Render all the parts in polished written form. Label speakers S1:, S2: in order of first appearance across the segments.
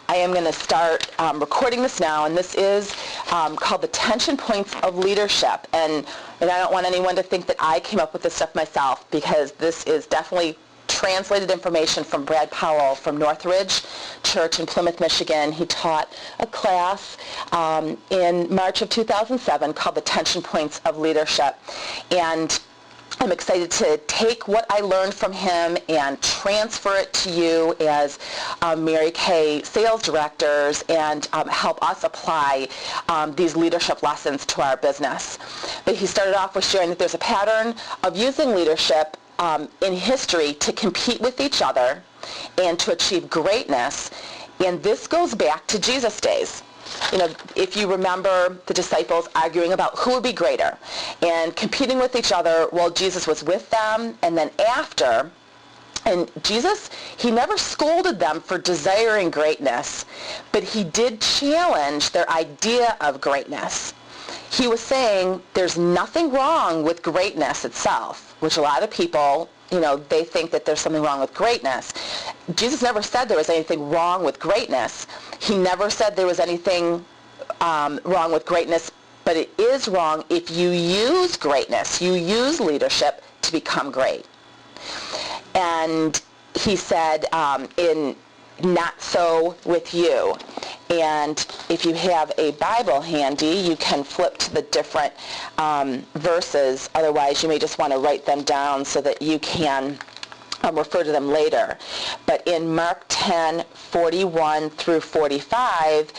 S1: I am going to start recording this now, and this is called the Tension Points of Leadership. And I don't want anyone to think that I came up with this stuff myself, because this is definitely translated information from Brad Powell from Northridge Church in Plymouth, Michigan. He taught a class in March of 2007 called the Tension Points of Leadership. And I'm excited to take what I learned from him and transfer it to you as Mary Kay sales directors and help us apply these leadership lessons to our business. But he started off with sharing that there's a pattern of using leadership in history to compete with each other and to achieve greatness. And this goes back to Jesus' days. You know, if you remember the disciples arguing about who would be greater and competing with each other while Jesus was with them and then after. And Jesus, he never scolded them for desiring greatness, but he did challenge their idea of greatness. He was saying there's nothing wrong with greatness itself, which a lot of people, you know, they think that there's something wrong with greatness. Jesus never said there was anything wrong with greatness. He never said there was anything wrong with greatness, but it is wrong if you use greatness, you use leadership to become great. And he said in Not So With You. And if you have a Bible handy, you can flip to the different verses. Otherwise, you may just want to write them down so that you can refer to them later. But in Mark 10:41 through 45,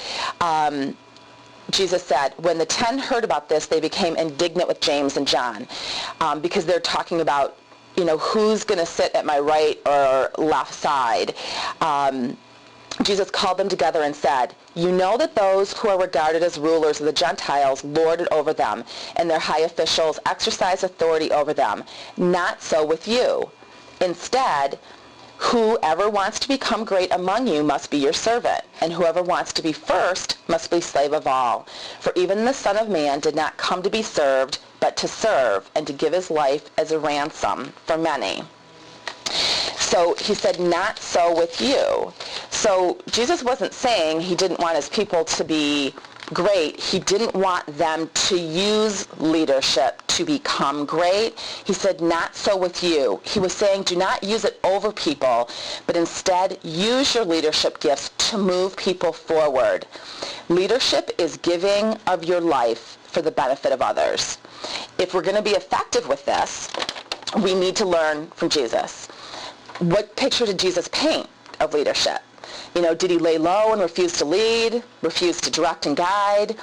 S1: Jesus said, when the 10 heard about this, they became indignant with James and John because they're talking about, you know, who's going to sit at my right or left side. Jesus called them together and said, you know that those who are regarded as rulers of the Gentiles lord it over them, and their high officials exercise authority over them. Not so with you. Instead, whoever wants to become great among you must be your servant, and whoever wants to be first must be slave of all. For even the Son of Man did not come to be served, but to serve, and to give his life as a ransom for many. So he said, not so with you. So Jesus wasn't saying he didn't want his people to be great. He didn't want them to use leadership to become great. He said, not so with you. He was saying, do not use it over people, but instead use your leadership gifts to move people forward. Leadership is giving of your life for the benefit of others. If we're going to be effective with this, we need to learn from Jesus. What picture did Jesus paint of leadership? You know, did he lay low and refuse to lead, refuse to direct and guide?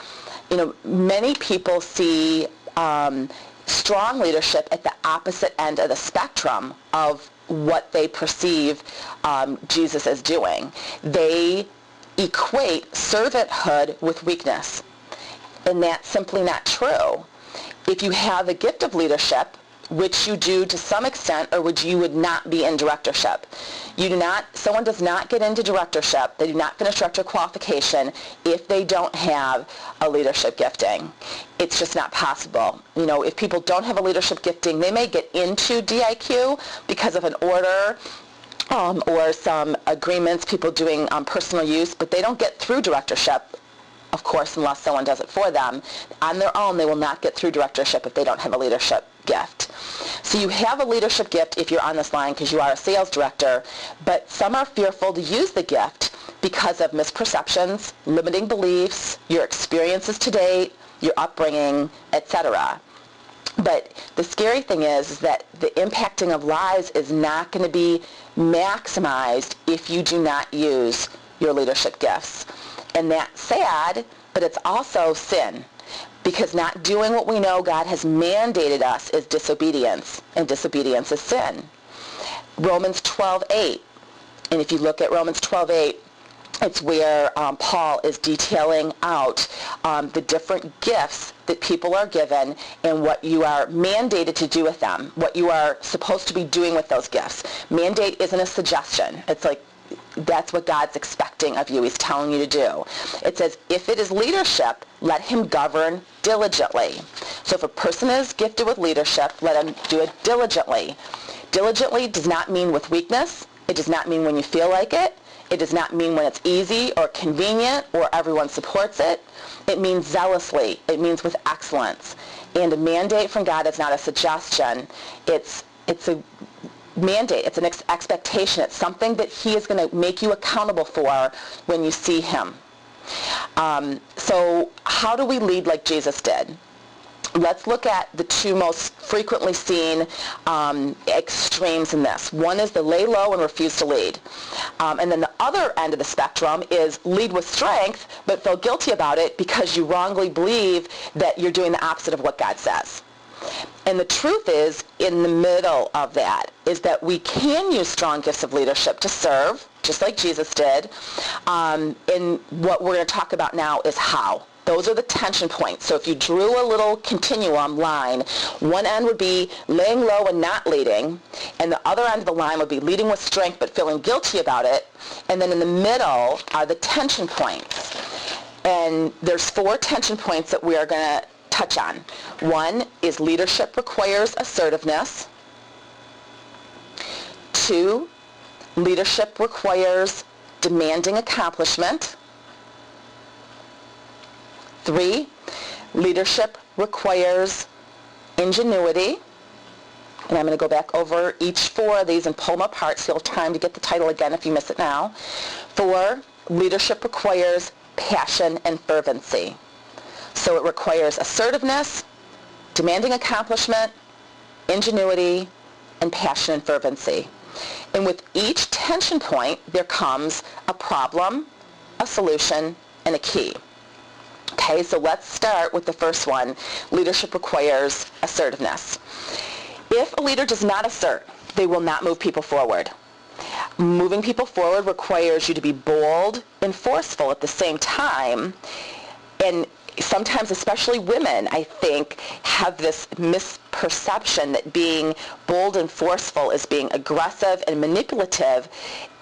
S1: You know, many people see strong leadership at the opposite end of the spectrum of what they perceive Jesus as doing. They equate servanthood with weakness, and that's simply not true. If you have a gift of leadership, which you do to some extent, or which you would not be in directorship. Someone does not get into directorship, they do not finish director qualification if they don't have a leadership gifting. It's just not possible. You know, if people don't have a leadership gifting, they may get into DIQ because of an order or some agreements, people doing personal use, but they don't get through directorship, of course, unless someone does it for them. On their own, they will not get through directorship if they don't have a leadership gift. So you have a leadership gift if you're on this line because you are a sales director, but some are fearful to use the gift because of misperceptions, limiting beliefs, your experiences to date, your upbringing, etc. But the scary thing is that the impacting of lives is not going to be maximized if you do not use your leadership gifts. And that's sad, but it's also sin, because not doing what we know God has mandated us is disobedience, and disobedience is sin. Romans 12:8, and if you look at Romans 12:8, it's where Paul is detailing out the different gifts that people are given and what you are mandated to do with them, what you are supposed to be doing with those gifts. Mandate isn't a suggestion. It's like, that's what God's expecting of you. He's telling you to do. It says, if it is leadership, let him govern diligently. So if a person is gifted with leadership, let him do it diligently. Diligently does not mean with weakness. It does not mean when you feel like it. It does not mean when it's easy or convenient or everyone supports it. It means zealously. It means with excellence. And a mandate from God is not a suggestion. It's a mandate. It's an expectation. It's something that he is going to make you accountable for when you see him. So how do we lead like Jesus did? Let's look at the two most frequently seen extremes in this. One is the lay low and refuse to lead. And then the other end of the spectrum is lead with strength, but feel guilty about it because you wrongly believe that you're doing the opposite of what God says. And the truth is, in the middle of that, is that we can use strong gifts of leadership to serve, just like Jesus did. And what we're going to talk about now is how. Those are the tension points. So if you drew a little continuum line, one end would be laying low and not leading, and the other end of the line would be leading with strength but feeling guilty about it. And then in the middle are the tension points. And there's 4 tension points that we are going to touch on. One is leadership requires assertiveness. 2, leadership requires demanding accomplishment. 3, leadership requires ingenuity. And I'm going to go back over each 4 of these and pull them apart so you'll have time to get the title again if you miss it now. 4, leadership requires passion and fervency. So it requires assertiveness, demanding accomplishment, ingenuity, and passion and fervency. And with each tension point, there comes a problem, a solution, and a key. Okay, so let's start with the first one. Leadership requires assertiveness. If a leader does not assert, they will not move people forward. Moving people forward requires you to be bold and forceful at the same time. And sometimes, especially women, I think, have this misperception that being bold and forceful is being aggressive and manipulative.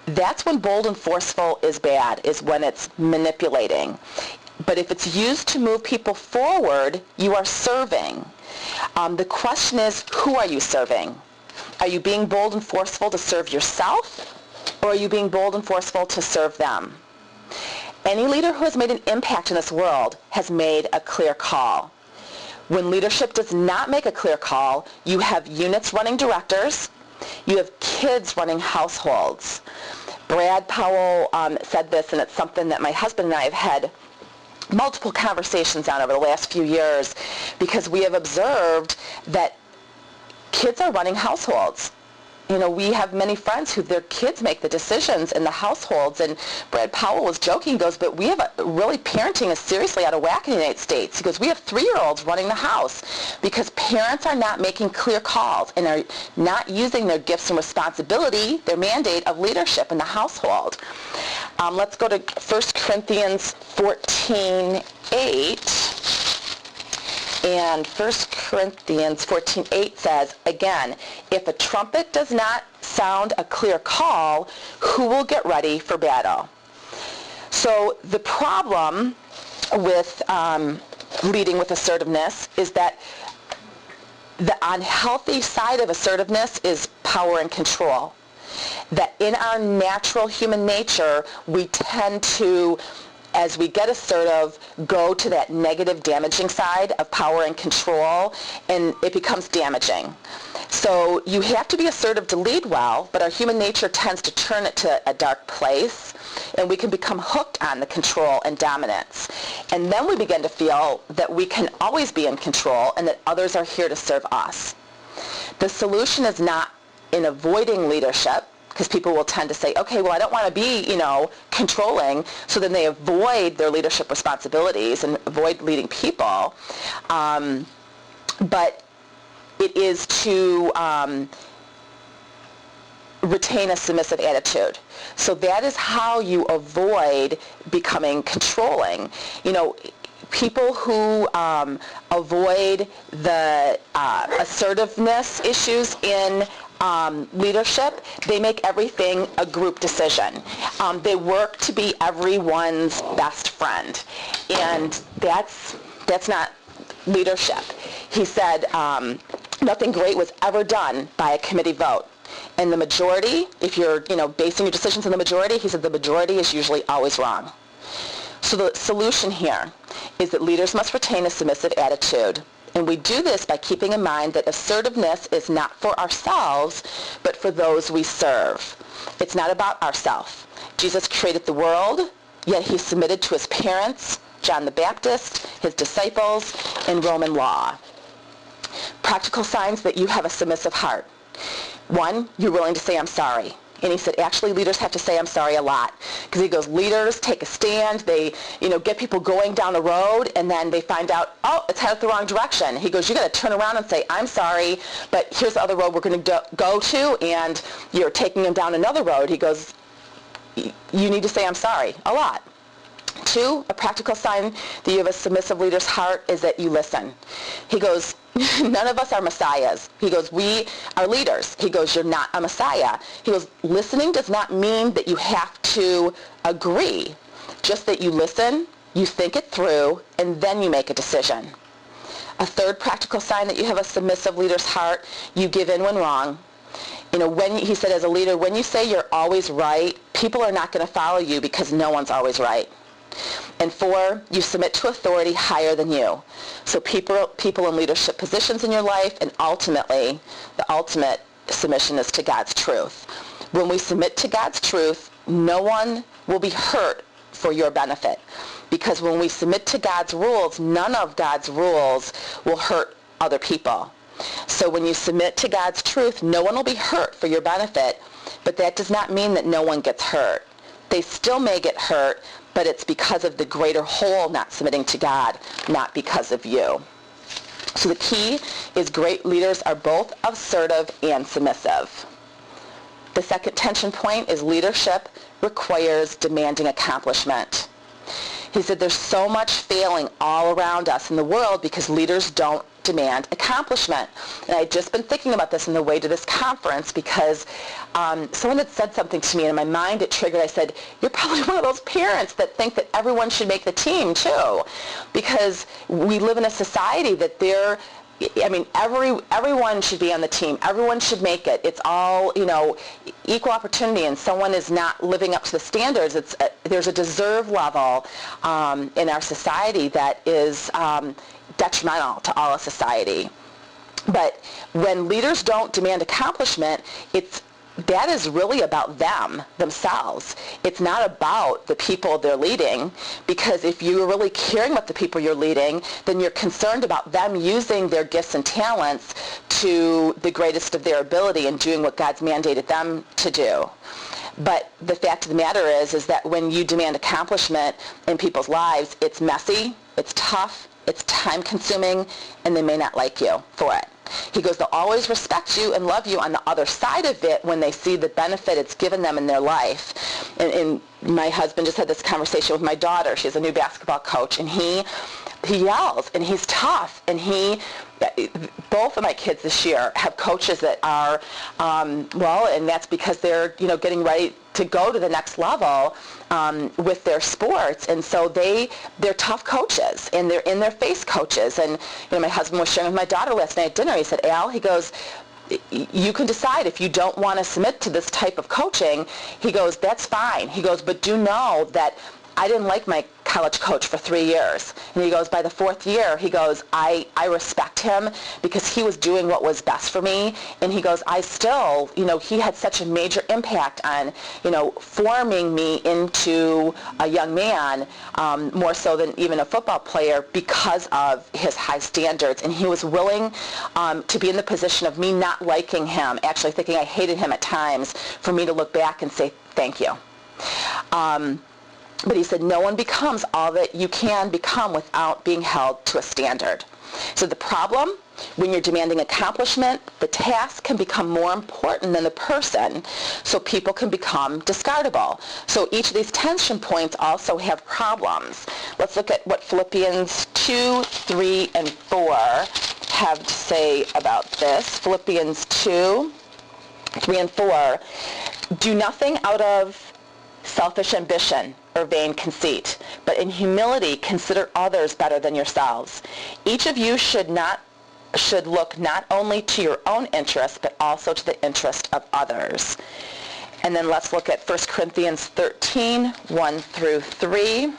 S1: That's when bold and forceful is bad, is when it's manipulating. But if it's used to move people forward, you are serving. The question is, who are you serving? Are you being bold and forceful to serve yourself, or are you being bold and forceful to serve them? Any leader who has made an impact in this world has made a clear call. When leadership does not make a clear call, you have units running directors, you have kids running households. Brad Powell said this, and it's something that my husband and I have had multiple conversations on over the last few years, because we have observed that kids are running households. You know, we have many friends who their kids make the decisions in the households, and Brad Powell was joking, goes, but we have really parenting is seriously out of whack in the United States. He goes, we have 3-year-olds running the house because parents are not making clear calls and are not using their gifts and responsibility, their mandate of leadership in the household. Let's go to 1 Corinthians 14:8. And 1 Corinthians 14:8 says, again, if a trumpet does not sound a clear call, who will get ready for battle? So the problem with leading with assertiveness is that the unhealthy side of assertiveness is power and control. That in our natural human nature, we tend to, as we get assertive, go to that negative, damaging side of power and control, and it becomes damaging. So you have to be assertive to lead well, but our human nature tends to turn it to a dark place, and we can become hooked on the control and dominance. And then we begin to feel that we can always be in control and that others are here to serve us. The solution is not in avoiding leadership, because people will tend to say, okay, well, I don't want to be, controlling, so then they avoid their leadership responsibilities and avoid leading people. But it is to retain a submissive attitude. So that is how you avoid becoming controlling. People who avoid the assertiveness issues in leadership, they make everything a group decision. They work to be everyone's best friend, and that's not leadership. He said, nothing great was ever done by a committee vote. And the majority, if you're, basing your decisions on the majority, he said the majority is usually always wrong. So the solution here is that leaders must retain a submissive attitude. And we do this by keeping in mind that assertiveness is not for ourselves, but for those we serve. It's not about ourselves. Jesus created the world, yet he submitted to his parents, John the Baptist, his disciples, and Roman law. Practical signs that you have a submissive heart. 1, you're willing to say, I'm sorry. And he said, actually, leaders have to say, I'm sorry a lot. Because he goes, leaders take a stand. They, get people going down the road, and then they find out, oh, it's headed the wrong direction. He goes, you got to turn around and say, I'm sorry, but here's the other road we're going to go to, and you're taking them down another road. He goes, you need to say, I'm sorry, a lot. 2, a practical sign that you have a submissive leader's heart is that you listen. He goes, none of us are messiahs. He goes, we are leaders. He goes, you're not a messiah. He goes, listening does not mean that you have to agree, just that you listen, you think it through, and then you make a decision. A 3rd practical sign that you have a submissive leader's heart, you give in when wrong. When he said as a leader, when you say you're always right, people are not going to follow you because no one's always right. And 4, you submit to authority higher than you. So people in leadership positions in your life, and ultimately, the ultimate submission is to God's truth. When we submit to God's truth, no one will be hurt for your benefit. Because when we submit to God's rules, none of God's rules will hurt other people. So when you submit to God's truth, no one will be hurt for your benefit, but that does not mean that no one gets hurt. They still may get hurt, but it's because of the greater whole not submitting to God, not because of you. So the key is great leaders are both assertive and submissive. The second tension point is leadership requires demanding accomplishment. He said there's so much failing all around us in the world because leaders don't demand accomplishment. And I'd just been thinking about this on the way to this conference because someone had said something to me, and in my mind it triggered. I said, you're probably one of those parents that think that everyone should make the team too, because we live in a society that everyone should be on the team. Everyone should make it. It's all, equal opportunity, and someone is not living up to the standards. There's a deserve level in our society that is detrimental to all of society. But when leaders don't demand accomplishment, that is really about themselves. It's not about the people they're leading, because if you're really caring about the people you're leading, then you're concerned about them using their gifts and talents to the greatest of their ability and doing what God's mandated them to do. But the fact of the matter is that when you demand accomplishment in people's lives, it's messy, it's tough, it's time-consuming, and they may not like you for it. He goes, they'll always respect you and love you on the other side of it when they see the benefit it's given them in their life. And my husband just had this conversation with my daughter. She's a new basketball coach, and he yells, and he's tough, and both of my kids this year have coaches that are, and that's because they're, getting ready to go to the next level with their sports. And so they're tough coaches, and they're in their face coaches. And, my husband was sharing with my daughter last night at dinner. He said, Al, he goes, you can decide if you don't want to submit to this type of coaching. He goes, that's fine. He goes, but do know that I didn't like my college coach for 3 years. And he goes, by the 4th year, he goes, I respect him because he was doing what was best for me. And he goes, I still, he had such a major impact on, forming me into a young man, more so than even a football player, because of his high standards. And he was willing to be in the position of me not liking him, actually thinking I hated him at times, for me to look back and say, thank you. But he said, no one becomes all that you can become without being held to a standard. So the problem, when you're demanding accomplishment, the task can become more important than the person, so people can become discardable. So each of these tension points also have problems. Let's look at what Philippians 2, 3, and 4 have to say about this. Philippians 2, 3, and 4. Do nothing out of selfish ambition or vain conceit, but in humility consider others better than yourselves. Each of you should not should look not only to your own interest, but also to the interest of others. And then let's look at 1 Corinthians 13, 1 through 3.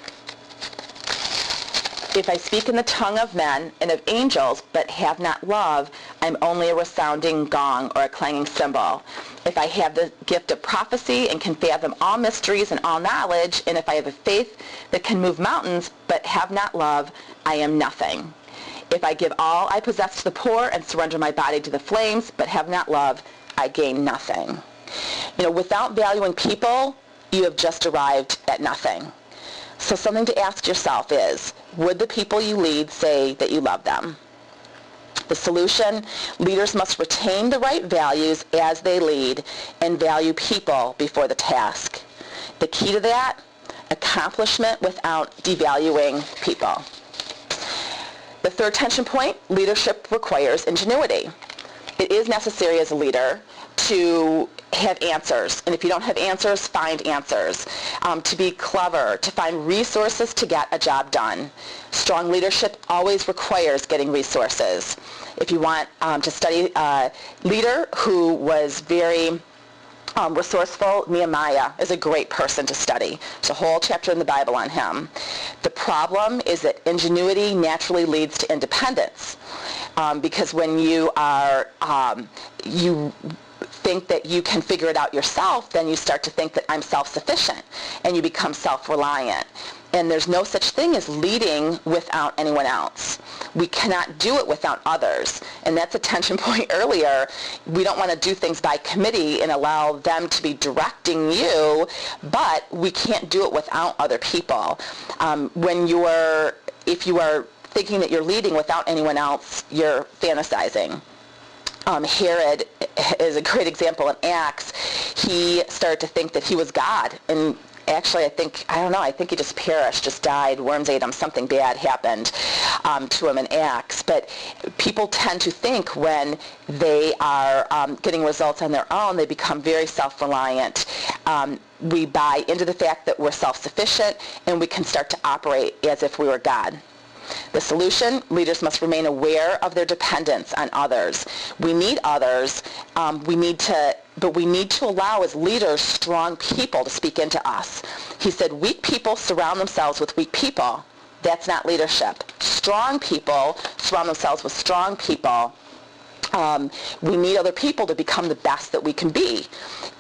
S1: If I speak in the tongue of men and of angels, but have not love, I'm only a resounding gong or a clanging cymbal. If I have the gift of prophecy and can fathom all mysteries and all knowledge, and if I have a faith that can move mountains, but have not love, I am nothing. If I give all I possess to the poor and surrender my body to the flames, but have not love, I gain nothing. Without valuing people, you have just arrived at nothing. So something to ask yourself is, would the people you lead say that you love them? The solution, leaders must retain the right values as they lead and value people before the task. The key to that, accomplishment without devaluing people. The third tension point, leadership requires ingenuity. It is necessary as a leader to have answers. And if you don't have answers, find answers. To be clever, to find resources to get a job done. Strong leadership always requires getting resources. If you want to study a leader who was very resourceful, Nehemiah is a great person to study. There's a whole chapter in the Bible on him. The problem is that ingenuity naturally leads to independence. Because when you are, you think that you can figure it out yourself, then you start to think that I'm self-sufficient, and you become self-reliant. And there's no such thing as leading without anyone else. We cannot do it without others. And that's a tension point earlier. We don't want to do things by committee and allow them to be directing you, but we can't do it without other people. If you are thinking that you're leading without anyone else, you're fantasizing. Herod is a great example in Acts. He started to think that he was God, and actually I think he just perished, just died, worms ate him, something bad happened to him in Acts. But people tend to think when they are getting results on their own, they become very self-reliant. We buy into the fact that we're self-sufficient, and we can start to operate as if we were God. The solution, leaders must remain aware of their dependence on others. We need others, but we need to allow as leaders strong people to speak into us. He said weak people surround themselves with weak people. That's not leadership. Strong people surround themselves with strong people. We need other people to become the best that we can be.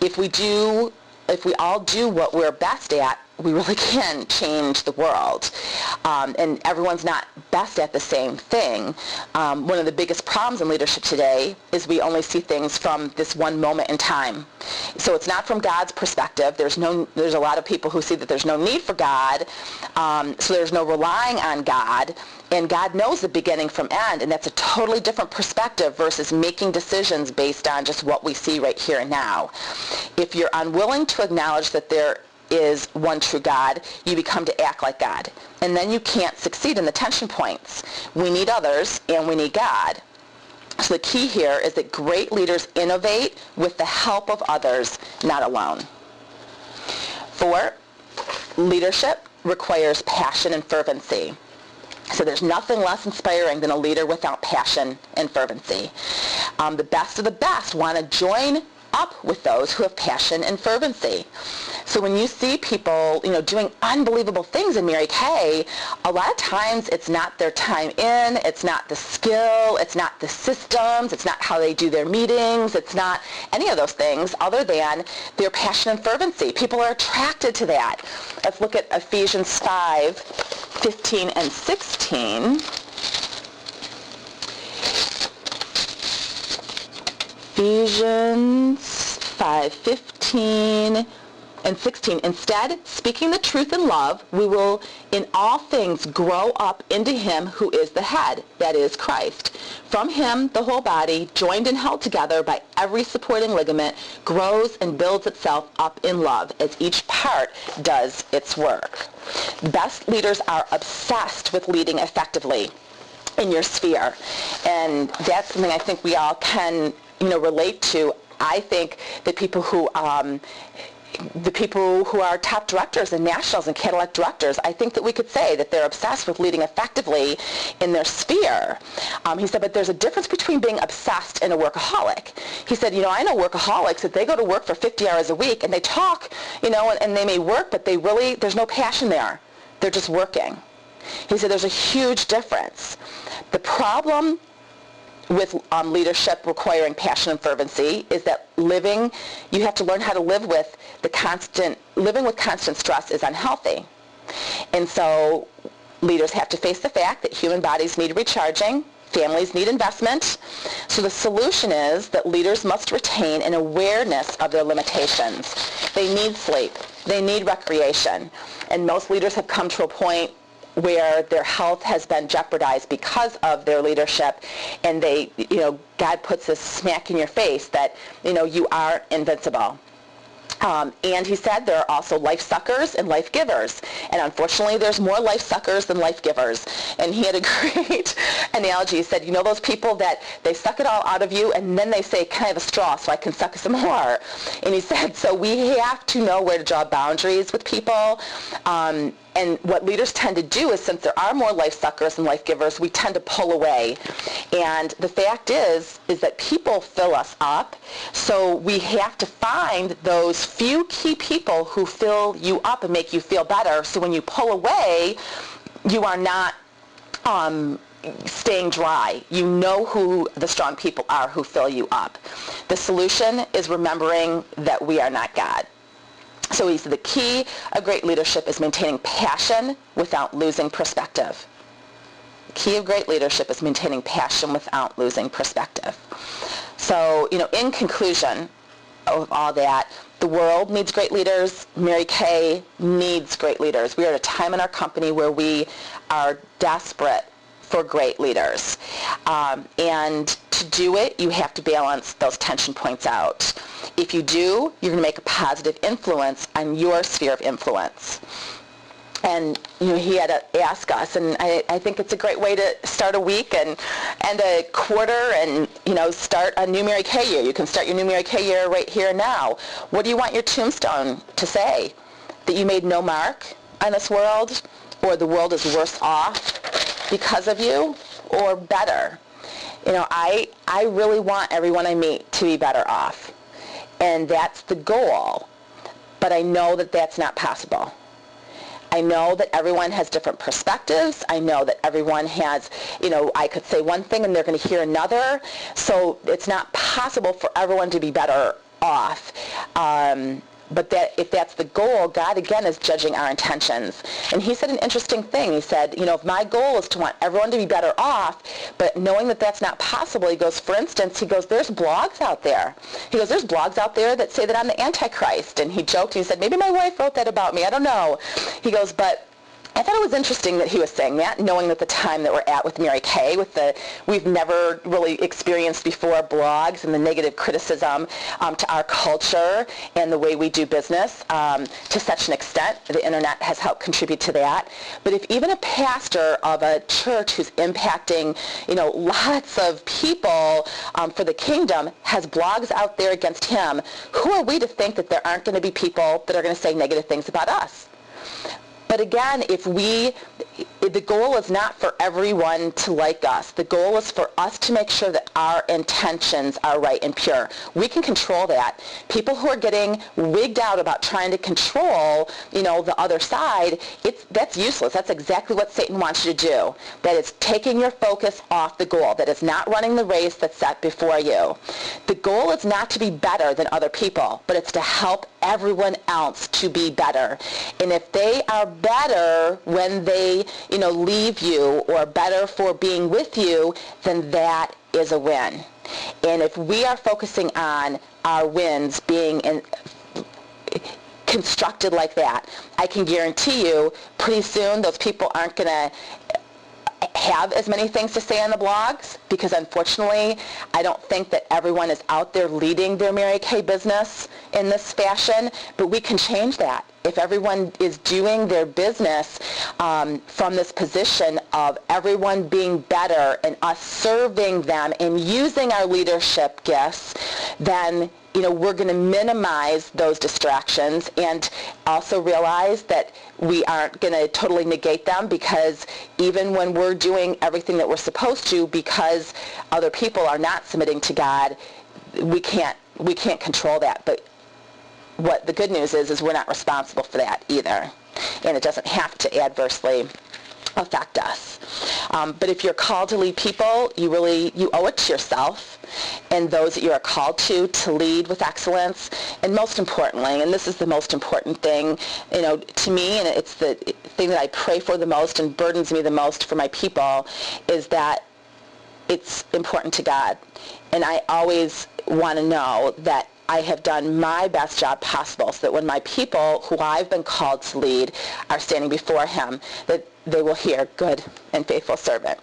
S1: If we all do what we're best at, we really can change the world. And everyone's not best at the same thing. One of the biggest problems in leadership today is we only see things from this one moment in time. So it's not from God's perspective. There's a lot of people who see that there's no need for God, so there's no relying on God. And God knows the beginning from end, and that's a totally different perspective versus making decisions based on just what we see right here and now. If you're unwilling to acknowledge that there is one true God, you become to act like God. And then you can't succeed in the tension points. We need others, and we need God. So the key here is that great leaders innovate with the help of others, not alone. 4, leadership requires passion and fervency. So there's nothing less inspiring than a leader without passion and fervency. The best of the best want to join up with those who have passion and fervency. So when you see people, doing unbelievable things in Mary Kay, a lot of times it's not their time in, it's not the skill, it's not the systems, it's not how they do their meetings, it's not any of those things other than their passion and fervency. People are attracted to that. Let's look at Ephesians 5, 15 and 16. Ephesians 5:15 and 16. Instead, speaking the truth in love, we will in all things grow up into him who is the head, that is Christ. From him, the whole body, joined and held together by every supporting ligament, grows and builds itself up in love as each part does its work. Best leaders are obsessed with leading effectively in your sphere. And that's something I think we all can relate to. I think that people who the people who are top directors and nationals and Cadillac directors, I think that we could say that they're obsessed with leading effectively in their sphere. He said, but there's a difference between being obsessed and a workaholic. He said, I know workaholics that they go to work for 50 hours a week and they talk, and they may work, but there's no passion there. They're just working. He said there's a huge difference. The problem with leadership requiring passion and fervency is that you have to learn how to live with living with constant stress is unhealthy. And so leaders have to face the fact that human bodies need recharging, families need investment. So the solution is that leaders must retain an awareness of their limitations. They need sleep. They need recreation. And most leaders have come to a point where their health has been jeopardized because of their leadership, and God puts this smack in your face that, you are invincible. And he said there are also life suckers and life givers. And unfortunately, there's more life suckers than life givers. And he had a great analogy. He said, those people that they suck it all out of you, and then they say, can I have a straw so I can suck some more? And he said, so we have to know where to draw boundaries with people. And what leaders tend to do is, since there are more life suckers and life givers, we tend to pull away. And the fact is that people fill us up. So we have to find those few key people who fill you up and make you feel better. So when you pull away, you are not staying dry. You know who the strong people are who fill you up. The solution is remembering that we are not God. So he said the key of great leadership is maintaining passion without losing perspective. The key of great leadership is maintaining passion without losing perspective. So, in conclusion of all that, the world needs great leaders. Mary Kay needs great leaders. We are at a time in our company where we are desperate for great leaders. And to do it, you have to balance those tension points out. If you do, you're going to make a positive influence on your sphere of influence. And he had to ask us, and I think it's a great way to start a week and a quarter, and start a new Mary Kay year. You can start your new Mary Kay year right here and now. What do you want your tombstone to say? That you made no mark on this world, or the world is worse off because of you, or better? I really want everyone I meet to be better off. And that's the goal. But I know that that's not possible. I know that everyone has different perspectives. I know that everyone has, I could say one thing and they're going to hear another. So it's not possible for everyone to be better off. But if that's the goal, God, again, is judging our intentions. And he said an interesting thing. He said, if my goal is to want everyone to be better off, but knowing that that's not possible, he goes, for instance, there's blogs out there. He goes, there's blogs out there that say that I'm the Antichrist. And he joked, he said, maybe my wife wrote that about me. I don't know. He goes, but I thought it was interesting that he was saying that, knowing that the time that we're at with Mary Kay, we've never really experienced before blogs and the negative criticism to our culture and the way we do business to such an extent. The internet has helped contribute to that. But if even a pastor of a church who's impacting, lots of people for the kingdom has blogs out there against him, who are we to think that there aren't going to be people that are going to say negative things about us? But again, the goal is not for everyone to like us. The goal is for us to make sure that our intentions are right and pure. We can control that. People who are getting wigged out about trying to control, the other side, that's useless. That's exactly what Satan wants you to do. That is taking your focus off the goal. That is not running the race that's set before you. The goal is not to be better than other people, but it's to help everyone else to be better. And if they are better when they, leave you, or better for being with you, then that is a win. And if we are focusing on our wins being constructed like that, I can guarantee you pretty soon those people aren't going to have as many things to say on the blogs, because unfortunately I don't think that everyone is out there leading their Mary Kay business in this fashion, but we can change that. If everyone is doing their business from this position of everyone being better and us serving them and using our leadership gifts, then we're going to minimize those distractions and also realize that we aren't going to totally negate them, because even when we're doing everything that we're supposed to because other people are not submitting to God, we can't control that. But what the good news is we're not responsible for that either, and it doesn't have to adversely affect us. But if you're called to lead people, you owe it to yourself and those that you are called to lead with excellence. And most importantly, and this is the most important thing, to me, and it's the thing that I pray for the most and burdens me the most for my people, is that it's important to God. And I always want to know that I have done my best job possible, so that when my people who I've been called to lead are standing before him, that they will hear, good and faithful servant.